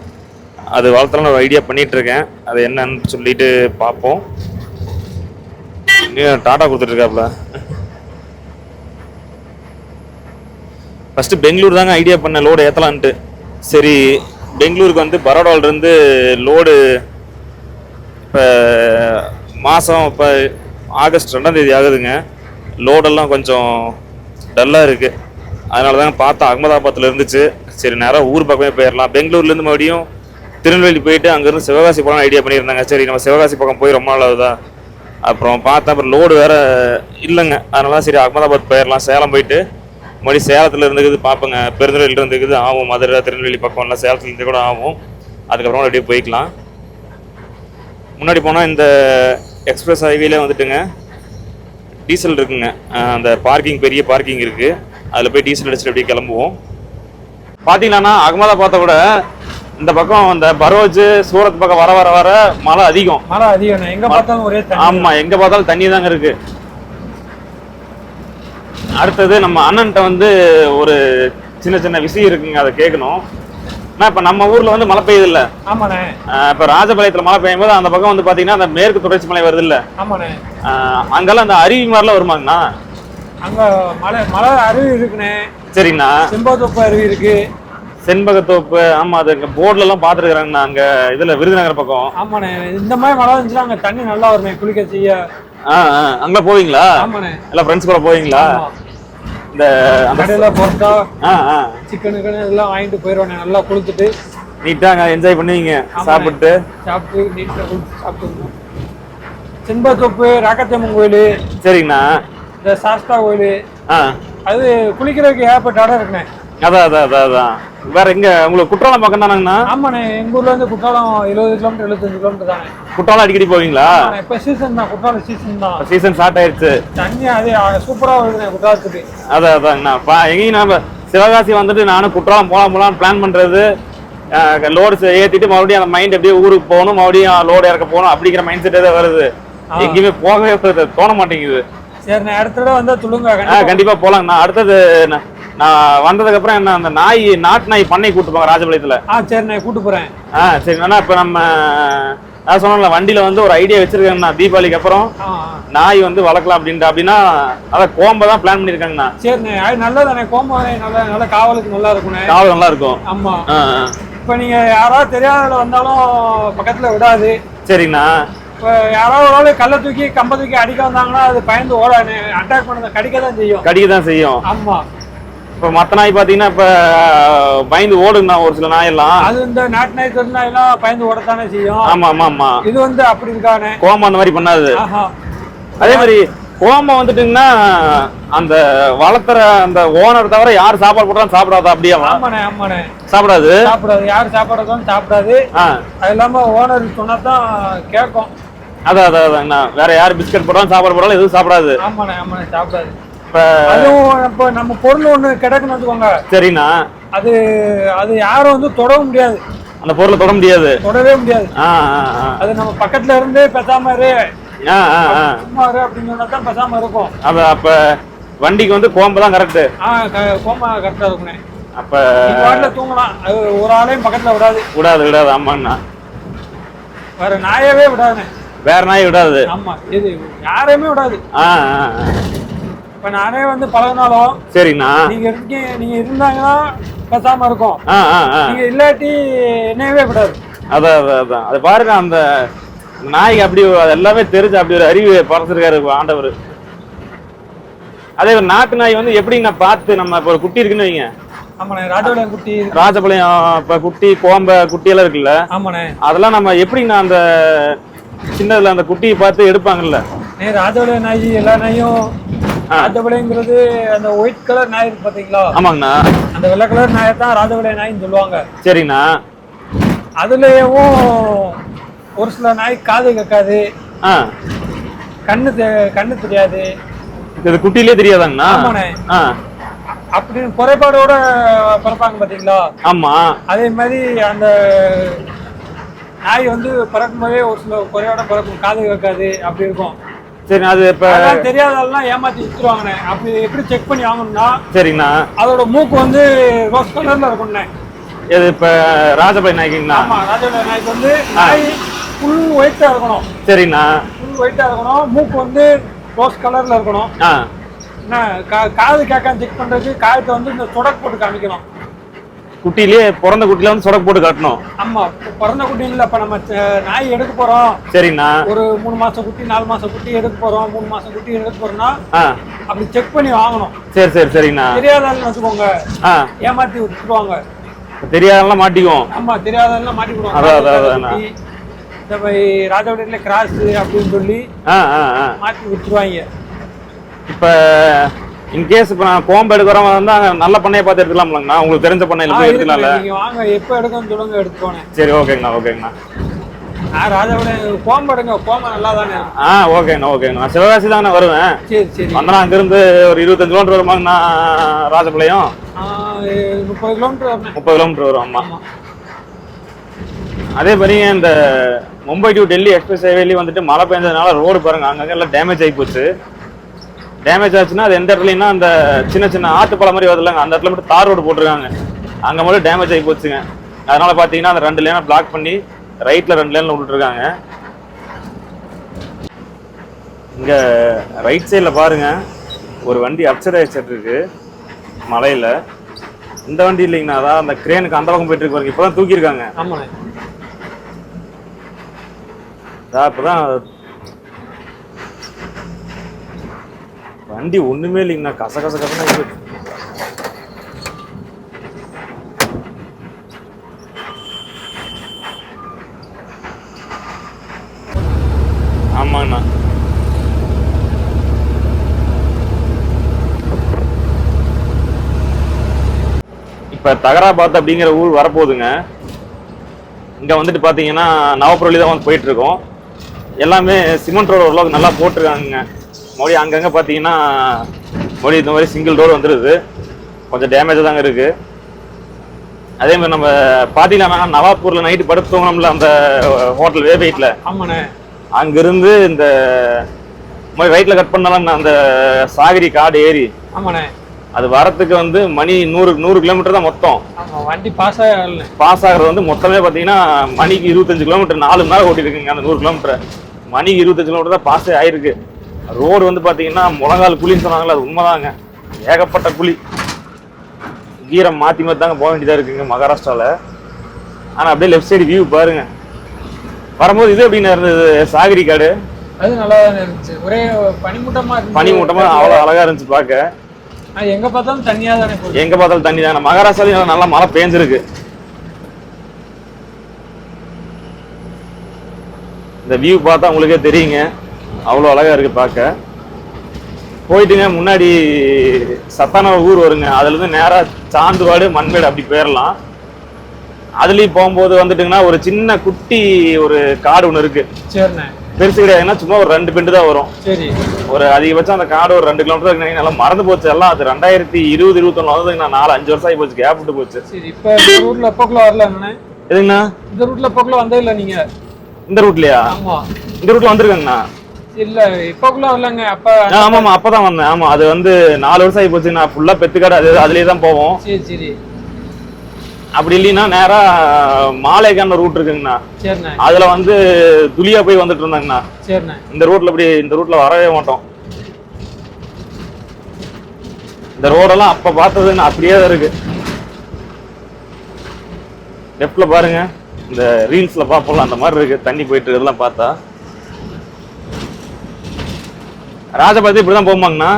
அது வளர்த்தலாம் ஒரு ஐடியா பண்ணிகிட்ருக்கேன். அது என்னன்னு சொல்லிட்டு பார்ப்போம். டாட்டா கொடுத்துட்ருக்காப்புல. ஃபஸ்ட்டு பெங்களூர் தாங்க ஐடியா பண்ணேன் லோடு ஏற்றலான்ட்டு. சரி பெங்களூருக்கு வந்து பரோடாவிலேருந்து லோடு இப்போ மாதம் இப்போ ஆகஸ்ட் 2ஆம் தேதி ஆகுதுங்க. லோடெல்லாம் கொஞ்சம் டல்லாக இருக்குது. அதனால தாங்க பார்த்தா அகமதாபாத்தில் இருந்துச்சு. சரி நேராக ஊர் பக்கமே போயிடலாம். பெங்களூர்லேருந்து மறுபடியும் திருநெல்வேலி போயிட்டு அங்கேருந்து சிவகாசி போகலாம் ஐடியா பண்ணியிருந்தாங்க. சரி நம்ம சிவகாசி பக்கம் போய் ரொம்ப நாள் ஆகுதா, அப்புறம் பார்த்தா அப்புறம் லோடு வேறு இல்லைங்க. அதனால சரி அகமதாபாத் போயிடலாம். சேலம் போயிட்டு மறுபடியும் சேலத்தில் இருந்துக்குது பார்ப்போங்க, பெருந்துறையில் இருந்துக்குது ஆகும், மதுரை திருநெல்வேலி பக்கம்லாம் சேலத்தில் இருந்து கூட ஆகும். அதுக்கப்புறம் அப்படியே போய்க்கலாம். முன்னாடி போனால் இந்த எக்ஸ்பிரஸ் ஹைவேல வந்துட்டுங்க டீசல் இருக்குங்க. அந்த பார்க்கிங் பெரிய பார்க்கிங் இருக்குது, அதில் போய் டீசல் அடிச்சுட்டு அப்படியே கிளம்புவோம். பார்த்தீங்கன்னா அகமதாபாத்தை விட இந்த பக்கம் இந்த பரோஜ் சூரத் பக்கம் வர வர வர மழை அதிகம். எங்கே பார்த்தாலும் ஒரே தண்ணி. ஆமாம், எங்கே பார்த்தாலும் தண்ணி தாங்க இருக்குது. அடுத்தது நம்ம அண்ணன்ட்ட வந்து ஒரு சின்ன சின்ன விஷயம் இருக்குங்க, அதை கேட்கணும். அண்ணா இப்ப நம்ம ஊர்ல வந்து மழை பெய்யுது இல்ல? ஆமாண்ணே. இப்ப ராஜபாளையத்துல மழை பெய்யும் போது அந்த பக்கம் வந்து பாத்தீங்கன்னா அந்த மேற்கு தொடர்ச்சி மலை வருது இல்ல? ஆமாண்ணே. அங்கெல்லாம் அந்த அருவி மாதிரிலாம் வருமாங்கண்ணா? அங்க மலை அருவி இருக்குண்ணே. சரிங்கண்ணா. செம்பகத்தோப்பு அருவி இருக்கு. செண்பகத்தோப்பு, ஆமா அது போர்டுல எல்லாம் பாத்துருக்காங்கண்ணா அங்க இதுல விருதுநகர் பக்கம். ஆமாண்ணே. இந்த மாதிரி மழை வந்துச்சுன்னா அங்க தண்ணி நல்லா வருமே குளிக்க செய்ய. அங்க போவீங்களா? ஆமாண்ணே. எல்லாம் ஃப்ரெண்ட்ஸ் கூட போவீங்களா? இந்த கடையில பொரோட்டா சிக்கன் இதெல்லாம் வாங்கிட்டு போயிடுவானே, நல்லா குளிச்சுட்டு நீட்டா அங்க என்ஜாய் பண்ணுவீங்க. சாப்பிட்டு நீட்டா குளிச்சு சாப்பிட்டு. செண்பகத்தோப்பு ராக்கத்தம்மன் கோயில். சரிங்கண்ணா. இந்த சாஸ்தா கோயில் அது குளிக்கிறதுக்கு ஏகப்பட்ட இடம் இருக்குண்ணே. அதான் வேற எங்க உங்களுக்கு குற்றாலம் பக்கம் தானங்கண்ணா? ஆமாண்ணே. எங்க ஊர்ல இருந்து குற்றாலம் 70 கிலோமீட்டர் 75 கிலோமீட்டர் தானே. குற்றாலம் அடிக்கடி போவீங்களா? இப்ப சீசன் தான், குற்றாலம் சீசன் தான். சீசன் ஸ்டார்ட் ஆயிருச்சு. தண்ணி அது சூப்பரா வருதுண்ணே குற்றாலத்துக்கு. அதாங்கண்ணா. எங்கேயும் நம்ம சிவகாசி வந்துட்டு நானும் குற்றாலம் போலாம்னு பிளான் பண்றது, லோடு ஏத்திட்டு மறுபடியும் அந்த மைண்ட் அப்படியே ஊருக்கு போகணும், மறுபடியும் லோடு இறக்க போகணும் அப்படிங்கிற மைண்ட் செட்டே தான் வருது. எங்கேயுமே போகவே தோண மாட்டேங்குது. சரி, அடுத்த தடவை வந்தா சொல்லுங்க. கண்டிப்பா போலாங்கண்ணா. அடுத்தது நான் வந்ததுக்கு அப்புறம் என்ன அந்த நாட்டு நாய் பண்ணை கூட்டு போங்க ராஜபாளையத்துல. சரி, நான் கூட்டு போறேன். சரிண்ணா. இப்ப நம்ம நான் சொன்னேன்ல வண்டியில வந்து ஒரு ஐடியா வச்சிருக்கேங்கண்ணா. தீபாவளிக்கு அப்புறம் நாய் வந்து வளர்க்கலாம் அப்படின்னா அதான் கோம்பை தான் பிளான் பண்ணிருக்காங்கண்ணா. சரிண்ணே, அது நல்லதானே. கோம்பை நல்லா காவலுக்கு நல்லா இருக்கும். காவல் நல்லா இருக்கும். ஆமா. இப்ப நீங்க யாராவது தெரியாத வந்தாலும் பக்கத்துல விடாது. சரிங்கண்ணா. இப்ப யாராவது ஒரு ஆளு கல்ல தூக்கி கம்ப தூக்கி அடிக்க வந்தாங்கன்னா அது பயந்து ஓடாது, அட்டாக் பண்ண கடிக்க தான் செய்யும். ஆமா. இப்ப மத்த நாய் பாத்தீங்கன்னா இப்ப பயந்து ஓடுங்கண்ணா ஒரு சில நாயெல்லாம். அது இந்த நாட்டு நாய் தொழில் நாயெல்லாம் பயந்து ஓடத்தானே செய்யும். ஆமா. இது வந்து அப்படி இருக்கானே. கோம்பை அந்த மாதிரி பண்ணாது. அதே மாதிரி கோம்பை வந்துட்டுங்கன்னா அந்த வளர்த்துற அந்த ஓனர் தவிர யார் சாப்பாடு போட்டாலும் சாப்பிடாது. அப்படியே? ஆமாண்ணே. சாப்பிடாது. யார் சாப்பாடு சாப்பிடாது. அது இல்லாம ஓனர் சொன்னாதான் கேட்கும். அதாங்கண்ணா. வேற யார் பிஸ்கட் போட்டாலும் சாப்பாடு போட்டாலும் எதுவும் சாப்பிடாது. ஆமாண்ணே சாப்பிடாது. இப்ப நம்ம பொருள் ஒண்ணு கிடக்குன்னு வச்சுக்கோங்க. சரிண்ணா. அது யாரும் வந்து தொடவும் முடியாது. அந்த பொருளை தொடவே முடியாது. அது நம்ம பக்கத்துல இருந்தே பேசாம இரு சும்மா இரு அப்படின்னு சொன்னாதான் பேசாம இருக்கும். அப்ப வண்டிக்கு வந்து கோம்பை தான் கரெக்ட். கோம்பை கரெக்டா இருக்குண்ணே. அப்ப வாட்டில தூங்கலாம். அது ஒரு ஆளையும் பக்கத்துல விடாது. ஆமாண்ணா. வேற நாயவே விடாதுண்ணே. வேற நாய் விடாது. ஆமா, இது யாரையுமே விடாது. இப்ப நானே வந்து பழகினாலும் சரிண்ணா நீங்க இருந்தாங்கன்னா பேசாம இருக்கும். நீங்க இல்லாட்டி என்னையவே விடாது. அதான் அது பாருங்க. அந்த நாய்க்கு அப்படி எல்லாமே தெரிஞ்சு அப்படி ஒரு அறிவு பறந்துருக்காரு ஆண்டவர். அதே ஒரு நாட்டு நாய் வந்து எப்படின்னா பார்த்து நம்ம இப்ப ஒரு குட்டி இருக்குன்னு வைங்க. ஆமாண்ணே. ராஜபாளையம் குட்டி, ராஜபாளையம் இப்ப குட்டி, கோம்பை குட்டி எல்லாம் இருக்குல்ல. ஆமாண்ணே. அதெல்லாம் நம்ம எப்படின்னா அந்த சின்னதுல அந்த குட்டியை பார்த்து எடுப்பாங்கல்ல. ராஜபாளையம் நாய் எல்லா நாயும் ராஜபாளையங்கிறது அந்த ஒயிட் கலர் நாய் இருக்கு பாத்தீங்களா? ஆமாங்கண்ணா. அந்த வெள்ளை கலர் நாயை தான் ராஜபாளையம் நாயின்னு சொல்லுவாங்க. சரிண்ணா. அதுலயும் ஒரு சில நாய் காது கேட்காது, கண்ணு தெரியாது. இது குட்டிலே தெரியாதாங்கண்ணா? ஆமாண்ணே. அப்படின்னு குறைபாடோட பிறப்பாங்க பாத்தீங்களா? ஆமா. அதே மாதிரி அந்த நாய் வந்து பிறக்கும் போதே ஒரு சில குறையோட பிறக்கும், காது கேட்காது, அப்படி இருக்கும். சரி, அது இப்ப தெரியாதெல்லாம் ஏமாத்தி வித்துருவாங்கண்ணே. அப்படி எப்படி செக் பண்ணி வாங்கணும்னா, சரிண்ணா, அதோட மூக்கு வந்து ரோஸ் கலர்ல இருக்கும்ண்ணே. இது இப்ப ராஜபாளையம் நாய்க்குங்களா? ஆமா, ராஜபாளையம் நாய்க்கு வந்து நாய் ஃபுல் ஒயிட்டா இருக்கணும். சரிண்ணா. ஃபுல் ஒயிட்டா இருக்கணும். மூக்கு வந்து ரோஸ் கலர்ல இருக்கணும். காது கேட்காம செக் பண்றதுக்கு காயத்தை வந்து இந்த சொடக்கு போட்டு காமிக்கணும். குட்டிலேயே பிறந்த குட்டில வந்து சொடக்கு போட்டு காட்டணும். ஆமா, பிறந்த குட்டி இல்ல. இப்ப நம்ம நாய் எடுக்க போறோம். சரிண்ணா. ஒரு 3 மாசம் குட்டி, 4 மாசம் குட்டி எடுக்க போறோம், 3 மாசம் குட்டி எடுக்க போறோம்னா அப்படி செக் பண்ணி வாங்கணும். சரிண்ணா. தெரியாதாலும் வச்சுக்கோங்க, ஏமாத்தி விட்டுருவாங்க. தெரியாதெல்லாம் மாட்டிக்குவோம். ஆமா, தெரியாதெல்லாம் மாட்டிக்குவோம். இந்த மாதிரி ராஜபாளையத்துல கிராஸ் அப்படின்னு சொல்லி மாட்டி விட்டுருவாங்க. இப்ப இன்கேஸ் இப்ப நான் கோம்பு எடுக்கிறவங்க வந்து அங்க நல்ல பண்ணையை பார்த்து எடுக்கலாம்லங்கண்ணா? உங்களுக்கு தெரிஞ்ச பண்ணையில போய் எடுக்கலாம்ல? நீங்க வாங்க, எப்ப எடுக்கணும்னு சொல்லுங்க, எடுத்துக்கோங்க. சரி, ஓகேங்கண்ணா. ராஜபாளையம் கோம்பு எடுங்க, கோம்பு நல்லா தானே. ஓகேங்கண்ணா. சிவகாசி தானே வருவேன். சரி. வந்தா அங்கிருந்து ஒரு 25 கிலோமீட்டர் வருமாங்கண்ணா ராஜபாளையம்? 30 கிலோமீட்டர் வரும். 30 கிலோமீட்டர் வரும். ஆமா. அதே மாதிரி இந்த மும்பை டு டெல்லி எக்ஸ்பிரஸ் ஹைவேலயும் வந்துட்டு மழை பெஞ்சதுனால ரோடு பாருங்க அங்கங்க எல்லாம் டேமேஜ் ஆகி போச்சு. டேமேஜ் ஆச்சுன்னா அது எந்த இடத்துலன்னா அந்த சின்ன சின்ன ஆட்டுப்பாலம் மாதிரி வருதுலங்க, அந்த இடத்துல மட்டும் தார் ரோடு போட்டிருக்காங்க, அங்க மட்டும் டேமேஜ் ஆகி போச்சுங்க. அதனால பார்த்தீங்கன்னா அந்த 2 லேனை பிளாக் பண்ணி ரைட்டில் 2 லேனில் விட்டுருக்காங்க. இங்கே ரைட் சைடில் பாருங்க ஒரு வண்டி அப்செட் ஆகிட்டு இருக்கு மலையில். இந்த வண்டி இல்லைங்கண்ணா, அதான் அந்த கிரேனுக்கு அந்த பக்கம் போயிட்டு இருக்கு பாருங்க. இப்போதான் தூக்கியிருக்காங்க. ஆமாண்ணே. இப்போதான் வண்டி ஒண்ணுமே இல்லைங்கண்ணா, கச கச கசனா. ஆமாங்கண்ணா. இப்ப தகராபாத் அப்படிங்கிற ஊர் வரப்போகுதுங்க. இங்க வந்துட்டு பாத்தீங்கன்னா நவப்புரளி தான் வந்து போயிட்டு இருக்கோம். எல்லாமே சிமெண்ட் ரோடு ஓரளவுக்கு நல்லா போட்டிருக்காங்க. மறுபடியும் அங்கங்க பாத்தீங்கன்னா மறுபடியும் இந்த மாதிரி சிங்கிள் ரோடு வந்துருது. கொஞ்சம் டேமேஜ் தாங்க இருக்கு. அதே மாதிரி நம்ம பாத்தீங்கன்னா நவாப்பூர்ல நைட்டு படுத்தவங்கம்ல அந்த ஹோட்டல் வேபைட்ல. ஆமாண்ணே. அங்கிருந்து இந்த மாதிரி ரைட்ல கட் பண்ணாலும் அந்த சாகரி காடு ஏறி. ஆமாண்ணே. அது வரத்துக்கு வந்து மணி 100 கிலோமீட்டர் தான் மொத்தம். வண்டி பாஸ் ஆகிறது வந்து மொத்தமே பார்த்தீங்கன்னா மணிக்கு 25 கிலோமீட்டர் 4 மணி நேரம் ஓட்டிருக்குங்க. அந்த 100 கிலோமீட்டர் மணிக்கு 25 கிலோமீட்டர் தான் பாஸே ஆயிருக்கு. ரோடு வந்து பார்த்தீங்கன்னா முழங்கால் குழின்னு சொன்னாங்களே, அது உண்மைதாங்க. ஏகப்பட்ட குழி, கீரம் மாற்றி மாற்றி தாங்க போக வேண்டியதாக இருக்குங்க மகாராஷ்டிராவில். ஆனால் அப்படியே லெஃப்ட் சைடு வியூ பாருங்க. வரும்போது இது எப்படின்னு இருந்தது சாகரி காடு. அது நல்லா இருந்துச்சு. ஒரே பனிமூட்டமா அவ்வளோ அழகா இருந்துச்சு பார்க்க. எங்க பார்த்தாலும் தண்ணியா தானே, எங்க பார்த்தாலும் தண்ணி தானே. மகாராஷ்டிராலையும் நல்லா மழை பெஞ்சிருக்கு. இந்த வியூ பார்த்தா உங்களுக்கே தெரியுங்க, அவ்வளோ அழகா இருக்கு பார்க்க. போயிட்டுங்க முன்னாடி சத்தான ஊர் வருங்க. அதுல இருந்து நேரா சாந்துவாடு மண்மேடு அப்படி போயிடலாம். அதுலயும் போகும்போது வந்துட்டுங்கன்னா ஒரு சின்ன குட்டி ஒரு காடு ஒன்று இருக்கு. சரிண்ணே. பெருசு கிடையாதுன்னா சும்மா ஒரு 2 பெண்டு தான் வரும். சரி. ஒரு அதிகபட்சம் அந்த காடு ஒரு 2 கிலோமீட்டர் இருக்கு. நல்லா மறந்து போச்சு எல்லாம். அது 2020-21 வந்ததுக்கு நான் 4-5 வருஷம் ஆகி போச்சு, கேப் விட்டு போச்சு. சரி. இப்போ இந்த ரூட்ல எப்போக்குள்ள வரல எதுங்கண்ணா? இந்த ரூட்ல எப்போக்குள்ள வந்தே இல்லை நீங்க? இந்த ரூட்லயா? ஆமா, இந்த ரூட்ல வந்திருக்காங்கண்ணா. இல்ல இப்போக்குள்ள வரலங்க. அப்ப ஆமாமா அப்பதான் வந்தேன். ஆமா, அது வந்து 4 வருஷம் ஆகி போச்சு. நான் ஃபுல்லா பெத்துக்காடு அதுலயே தான் போவோம். சரி சரி. அப்படி இல்லைன்னா நேரா மாலைக்கான ரூட் இருக்குங்கண்ணா. சரிண்ணா. அதுல வந்து துளியா போய் வந்துட்டு இருந்தாங்கண்ணா. சரிண்ணா. இந்த ரூட்ல வரவே மாட்டோம். இந்த ரோடெல்லாம் அப்ப பார்த்ததுன்னு அப்படியே தான் இருக்கு. லெஃப்ட்ல பாருங்க, இந்த ரீல்ஸ்ல பாப்போம்ல அந்த மாதிரி இருக்கு. தண்ணி போயிட்டு இருக்கிறதெல்லாம் பார்த்தா. ராஜபாளையத்து இப்படிதான் போமாங்கண்ணா.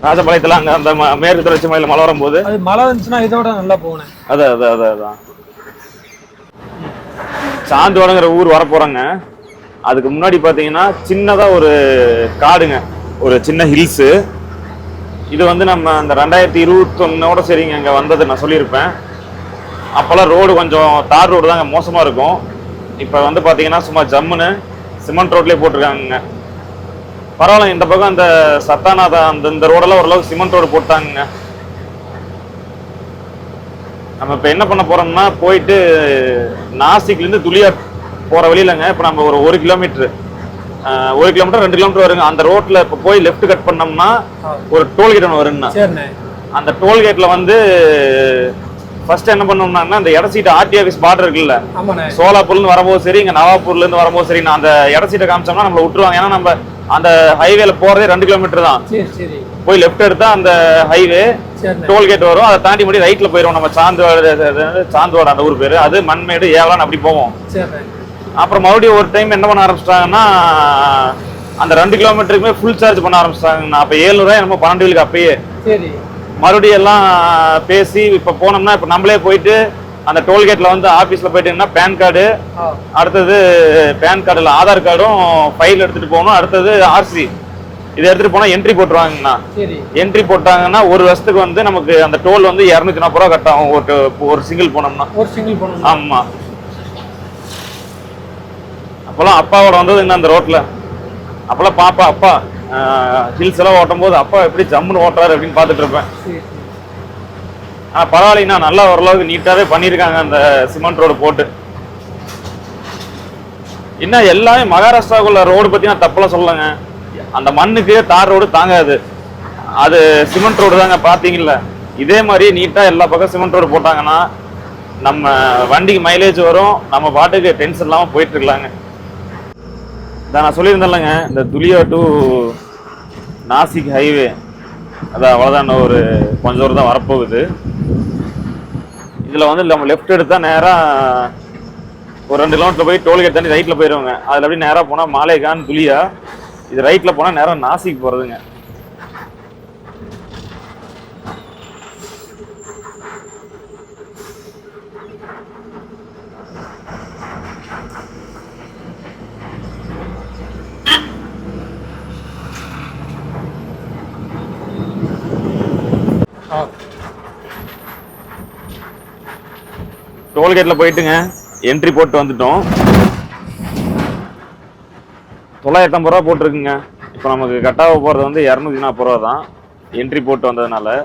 ராஜபாளையத்துல அங்க அந்த மேற்கு தொடர்ச்சி மலையில மழை வரும்போது மழை வந்துச்சுன்னா இதோட நல்லா போனேன். அதான் சாந்துவாடுங்கிற ஊர் வர போறாங்க. அதுக்கு முன்னாடி பாத்தீங்கன்னா சின்னதா ஒரு காடுங்க, ஒரு சின்ன ஹில்ஸ். இது வந்து நம்ம அந்த 2021 சரிங்க அங்க வந்தது நான் சொல்லியிருப்பேன். அப்பெல்லாம் ரோடு கொஞ்சம் தார் ரோடு தாங்க மோசமா இருக்கும். இப்ப வந்து பாத்தீங்கன்னா சும்மா ஜம்முன்னு சிமெண்ட் ரோட்லயே போட்டிருக்காங்க. பரவாயில்ல. இந்த பக்கம் அந்த சத்தானாதா இந்த ரோடெல்லாம் ஓரளவுக்கு சிமெண்ட் ரோடு போட்டாங்க. நம்ம இப்ப என்ன பண்ண போறோம்னா போயிட்டு நாசிக்ல இருந்து துளியா போற வழியிலங்க. இப்ப நம்ம ஒரு 1 கிலோமீட்டர் 2 கிலோமீட்டர் வருங்க. அந்த ரோட்ல இப்ப போய் லெஃப்ட் கட் பண்ணோம்னா ஒரு டோல்கேட் ஒன்று வருங்கண்ணா. அந்த டோல்கேட்ல வந்து ஃபர்ஸ்ட் என்ன பண்ணோம்னா இந்த இடசீட்டு ஆர்டி ஆஃபீஸ் பார்டர் இருக்குல்ல, சோலாப்பூர்ல இருந்து வரும்போது சரி, இங்க நவாப்பூர்ல இருந்து வரும்போது சரி, நான் அந்த இடசீட்டை காமிச்சோம்னா நம்மள விட்டுருவாங்க. ஏன்னா நம்ம அந்த ஹைவேல போறதே 2 கிலோமீட்டர் தான். போய் லெஃப்ட் எடுத்தா அந்த ஹைவே டோல்கேட் வரும். அதை தாண்டி முடி ரைட்ல போயிடும். நம்ம சாந்துவாடு அந்த ஊர் பேரு. அது மண்மேடு ஏவலான்னு அப்படி போவோம். அப்புறம் மறுபடியும் ஒரு டைம் என்ன பண்ண ஆரம்பிச்சிட்டாங்கன்னா அந்த 2 கிலோமீட்டருக்குமே ஃபுல் சார்ஜ் பண்ண ஆரம்பிச்சிட்டாங்க. அப்ப 700 நம்ம 12 அப்பயே மறுபடியும் எல்லாம் பேசி இப்ப போனோம்னா இப்ப நம்மளே போயிட்டு அந்த டோல்கேட்ல வந்து ஆபீஸ்ல போயிட்டீங்கன்னா பேன் கார்டு, அடுத்தது பேன் கார்டுல ஆதார் கார்டும் ஃபைல் எடுத்துட்டு போகணும். அடுத்தது ஆர்சி இதை எடுத்துட்டு போனா என்ட்ரி போட்டுருவாங்கண்ணா. என்ட்ரி போட்டாங்கன்னா 1 வருஷத்துக்கு வந்து நமக்கு அந்த டோல் வந்து 240 ரூபா கட் ஆகும் ஒரு சிங்கிள் போனோம்னா. ஆமா. அப்பெல்லாம் அப்பாவோட வந்தது அந்த ரோட்ல. அப்பெல்லாம் பாப்பா அப்பா ஹில்ஸ் எல்லாம் ஓட்டும் போது அப்பா எப்படி ஜம்முன்னு ஓட்டுறாரு அப்படின்னு பாத்துட்டு இருப்பேன். பரவாயில்லைண்ணா, நல்லா ஓரளவுக்கு நீட்டாவே பண்ணிருக்காங்க அந்த சிமெண்ட் ரோடு போட்டு. இன்னும் எல்லாமே மகாராஷ்டிராவுக்குள்ள ரோடு பத்தி நான் தப்பெல்லாம் சொல்லலைங்க. அந்த மண்ணுக்கு தார் ரோடு தாங்காது, அது சிமெண்ட் ரோடு தாங்க. பாத்தீங்கல்ல, இதே மாதிரி நீட்டா எல்லா பக்கம் சிமெண்ட் ரோடு போட்டாங்கன்னா நம்ம வண்டிக்கு மைலேஜ் வரும், நம்ம பாட்டுக்கு டென்ஷன் இல்லாமல் போயிட்டுருக்கலாங்க. இதான் நான் சொல்லியிருந்தேன்லங்க, இந்த துலியா டு நாசிக் ஹைவே, அதான் அவ்வளோதான், ஒரு கொஞ்சம் தூரம் தான் வரப்போகுது. இதில் வந்து நம்ம லெஃப்ட் எடுத்தால் நேராக ஒரு 2 கிலோமீட்டர் போய் டோல்கேட் தாண்டி ரைட்டில் போயிடுவாங்க. அதில் அப்படியே நேராக போனால் மாலேகான் துலியா, இது ரைட்டில் போனால் நேராக நாசிக் போகிறதுங்க. டோல்கேட்டில் போயிட்டுங்க என்ட்ரி போட்டு வந்துட்டோம். 950 ரூபா போட்டிருக்குங்க. இப்போ நமக்கு கட்டாக போகிறது வந்து 240 ரூபா தான் என்ட்ரி போட்டு வந்ததுனால.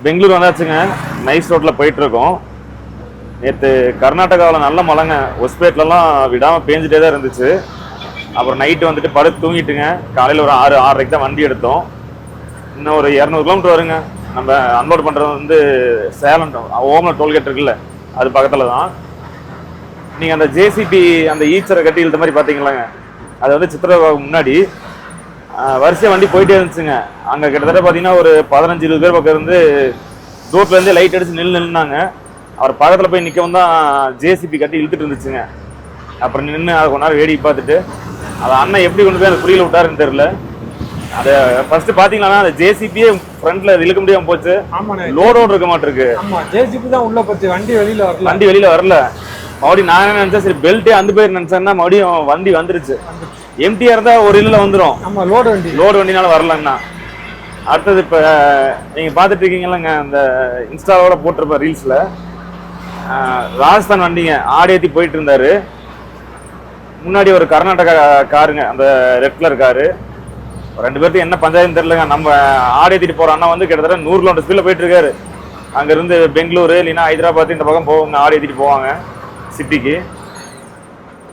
பெங்களூர் வந்தாச்சுங்க. நைஸ் ரோட்டில் போயிட்டுருக்கோம். நேற்று கர்நாடகாவில் நல்ல மழைங்க. ஒஸ்பேட்லலாம் விடாமல் பேஞ்சிட்டே தான் இருந்துச்சு. அப்புறம் நைட்டு வந்துட்டு படுத்து தூங்கிட்டுங்க. காலையில் ஒரு 6:30க்கு தான் வண்டி எடுத்தோம். இன்னும் ஒரு 200 கிலோமீட்டர் வருங்க. நம்ம அன்லோட் பண்ணுறது வந்து சேலம் ஓமலூர் டோல்கேட் இருக்குல்ல, அது பக்கத்தில் தான். நீங்கள் அந்த ஜேசிபி அந்த ஈச்சரை கட்டி இழுத்த மாதிரி பார்த்தீங்களாங்க, அது வந்து சித்திரவாக்கு முன்னாடி வரிசையாக வண்டி போயிட்டே இருந்துச்சுங்க. அங்கே கிட்டத்தட்ட பார்த்தீங்கன்னா ஒரு 15-20 பேர் பக்கம் இருந்து ரோட்லேருந்தே லைட் அடிச்சு நின்னாங்க. அவர் பக்கத்தில் போய் நிற்கவும் தான் ஜேசிபி கட்டி இழுத்துட்டு இருந்துச்சுங்க. அப்புறம் நின்று அதை கொஞ்ச நேரம் வேடிக்கை பார்த்துட்டு, அதை அண்ணன் எப்படி கொண்டு போய் அந்த குழியில் விட்டாருன்னு தெரியல. அதை ஃபர்ஸ்ட் பார்த்தீங்கன்னா அந்த ஜேசிபியே ஃப்ரண்ட்ல இழுக்க முடியாமல் போச்சு. லோடோடு இருக்க மாட்டிருக்கு. ஜேசிபி தான் உள்ள போச்சு, வண்டி வெளியில வரல. மறுபடியும் நான் என்ன நினைச்சேன், சரி பெல்ட்டே அந்த பேர் நினைச்சேன்னா மறுபடியும் வண்டி வந்துருச்சு. எம்டியா இருந்தா ஒரு இல்ல வந்துடும், லோடு வண்டினால வரலன்னா. அடுத்தது இப்போ நீங்க பார்த்துட்டு இருக்கீங்களங்க, அந்த இன்ஸ்டாவோட போட்டிருப்ப ரீல்ஸ்ல ராஜஸ்தான் வண்டிங்க ஆடி ஏற்றி போயிட்டு இருந்தாரு. முன்னாடி ஒரு கர்நாடகா காருங்க, அந்த ரெட் கலர் காரு. 2 பேர்த்தையும் என்ன பஞ்சாயத்து தெரியலங்க. நம்ம ஆடி ஏற்றிட்டு போற அண்ணா வந்து கிட்டத்தட்ட 100 கிலோமீட்டர் ஸ்பீட்ல போயிட்டு இருக்காரு. அங்கிருந்து பெங்களூரு இல்லைன்னா ஹைதராபாத் இந்த பக்கம் போவாங்க, ஆடி ஏற்றிட்டு போவாங்க சிட்டிக்கு.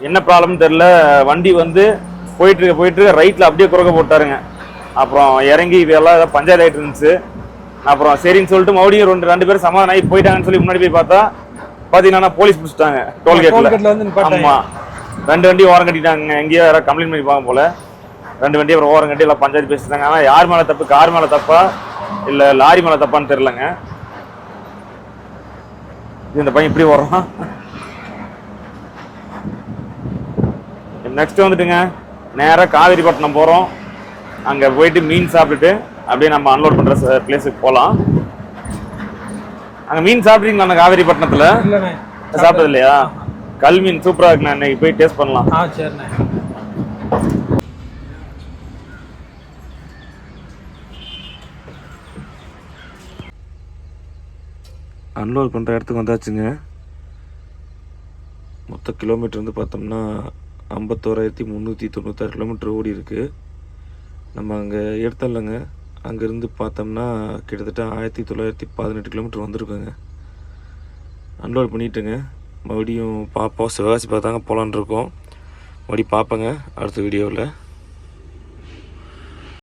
என்ன ப்ராப்ளம்னு தெரியல, வண்டி வந்து போயிட்டு இருக்க ரைட்ல அப்படியே குறுக்க போட்டாருங்க. அப்புறம் இறங்கி இதெல்லாம் ஏதாவது பஞ்சாயத்து ஆகிட்டு இருந்துச்சு. அப்புறம் சரின்னு சொல்லிட்டு மறுபடியும் 2 பேரும் சமாதானம் ஆகி போயிட்டாங்கன்னு சொல்லி முன்னாடி போய் பார்த்தா பார்த்தீங்கன்னா போலீஸ் பிடிச்சிட்டாங்க டோல்கேட்ல. ஆமா, 2 வண்டி ஓரம் கட்டிட்டாங்க. எங்கேயோ யாராவது கம்ப்ளைண்ட் பண்ணிப்பாங்க போல. 2 வண்டி அப்புறம் ஓரம் கட்டி எல்லாம் பஞ்சாயத்து பேசிட்டாங்க. ஆனால் யார் மேலே தப்பு, கார் மேலே தப்பா இல்லை லாரி மேலே தப்பான்னு தெரியலங்க. இந்த பையன் இப்படி வர்றான். நெக்ஸ்ட் வந்துட்டுங்க நேராக காவேரிப்பட்டினம் போகிறோம். அங்கே போயிட்டு மீன் சாப்பிட்டுட்டு அப்படியே நம்ம அன்லோட் பண்ணுற பிளேஸுக்கு போகலாம். அங்கே மீன் சாப்பிட்றீங்களா? அந்த காவேரிப்பட்டினத்தில் சாப்பிட்டது இல்லையா? கல் மீன் சூப்பராக இருக்குண்ணா, இன்னைக்கு போய் டேஸ்ட் பண்ணலாம். சரிண்ணே. அன்லோட் பண்ணுற இடத்துக்கு வந்தாச்சுங்க. மொத்த கிலோமீட்டர் வந்து பார்த்தோம்னா 51,396 கிலோமீட்டர் ஓடி இருக்குது. நம்ம அங்கே எடுத்தோம்லங்க, அங்கேருந்து பார்த்தோம்னா கிட்டத்தட்ட 1918 கிலோமீட்டர் வந்திருக்கோங்க. அன்லோட் பண்ணிட்டுங்க. மறுபடியும் பார்ப்போம். சிவகாசி பார்த்தாங்க போகலான் இருக்கோம். மறுபடியும் பார்ப்பேங்க அடுத்த வீடியோவில்.